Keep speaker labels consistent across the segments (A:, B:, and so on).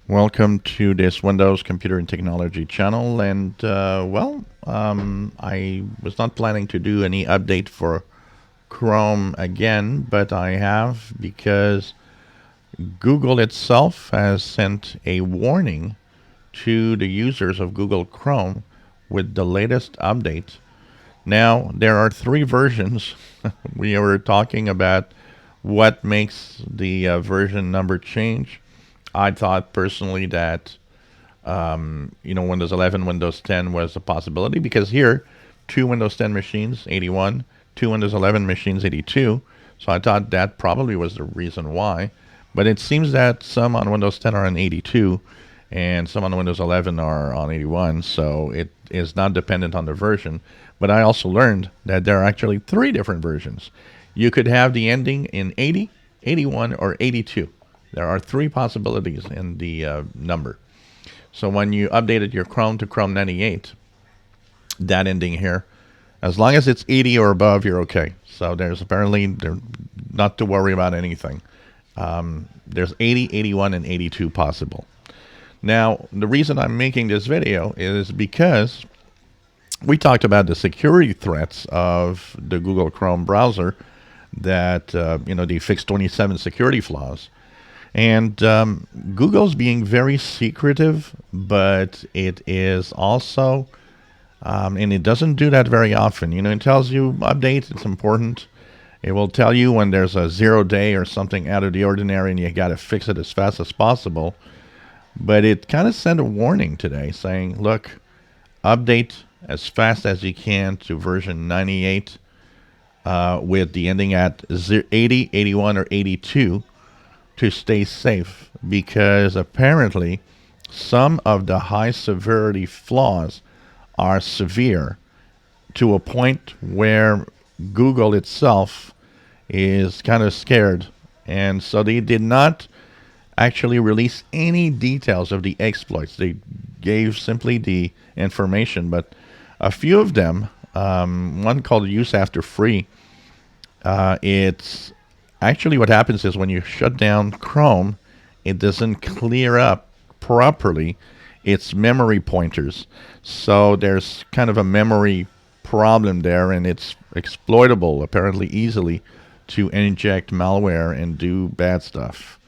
A: Welcome to this Windows Computer and Technology channel. And I was not planning to do any update for Chrome again, but I have because Google itself has sent a warning to the users of Google Chrome with the latest update. Now, there are three versions. We were talking about what makes the version number change. I thought personally that Windows 11, Windows 10 was a possibility because here, two Windows 10 machines, 81, two Windows 11 machines, 82. So I thought that probably was the reason why. But it seems that some on Windows 10 are on 82 and some on Windows 11 are on 81. So it is not dependent on the version. But I also learned that there are actually three different versions. You could have the ending in 80, 81, or 82. There are three possibilities in the number. So when you updated your Chrome to Chrome 98, that ending here, as long as it's 80 or above, you're okay. So there's apparently not to worry about anything. There's 80, 81, and 82 possible. Now, the reason I'm making this video is because we talked about the security threats of the Google Chrome browser that, they fixed 27 security flaws. And Google's being very secretive, but it is also, and it doesn't do that very often. It tells you update, it's important. It will tell you when there's a 0 day or something out of the ordinary and you got to fix it as fast as possible. But it kind of sent a warning today saying, look, update as fast as you can to version 98 with the ending at 80, 81, or 82 to stay safe, because apparently some of the high severity flaws are severe to a point where Google itself is kind of scared. And so they did not actually release any details of the exploits. They gave simply the information, but a few of them, one called Use After Free, it's actually what happens is when you shut down Chrome, it doesn't clear up properly its memory pointers. So there's kind of a memory problem there, and it's exploitable apparently easily to inject malware and do bad stuff.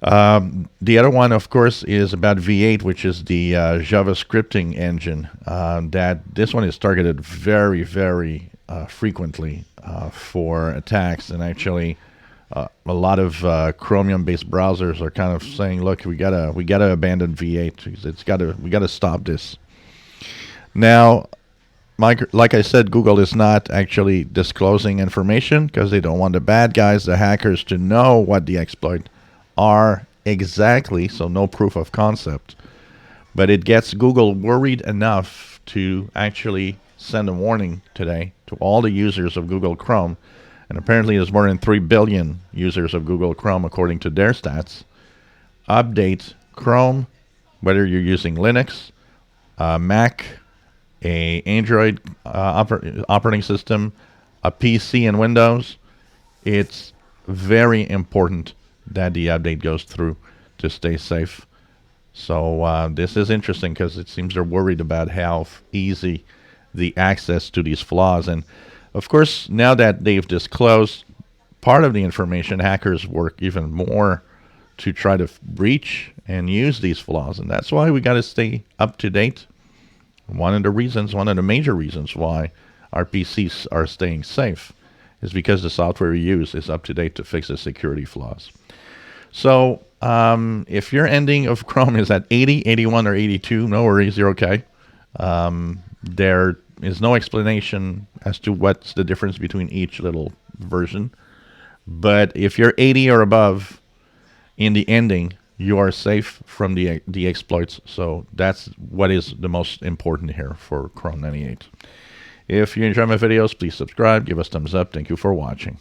A: The other one, of course, is about V8, which is the JavaScripting engine. That this one is targeted very, very frequently for attacks, and actually, a lot of Chromium-based browsers are kind of saying, "Look, we gotta abandon V8. We gotta stop this." Now, like I said, Google is not actually disclosing information because they don't want the bad guys, the hackers, to know what the exploit are exactly, so no proof of concept. But it gets Google worried enough to actually send a warning today to all the users of Google Chrome. And apparently there's more than 3 billion users of Google Chrome according to their stats. Update Chrome, whether you're using Linux, Mac, a Android operating system, a PC, and Windows. It's very important that the update goes through to stay safe. So this is interesting because it seems they're worried about how easy the access to these flaws. And of course, now that they've disclosed part of the information, hackers work even more to try to breach and use these flaws. And that's why we got to stay up to date. One of the major reasons why our PCs are staying safe is because the software we use is up to date to fix the security flaws. So if your ending of Chrome is at 80, 81, or 82, no worries, you're okay. There is no explanation as to what's the difference between each little version. But if you're 80 or above in the ending, you are safe from the exploits. So that's what is the most important here for Chrome 98. If you enjoy my videos, please subscribe, give us thumbs up. Thank you for watching.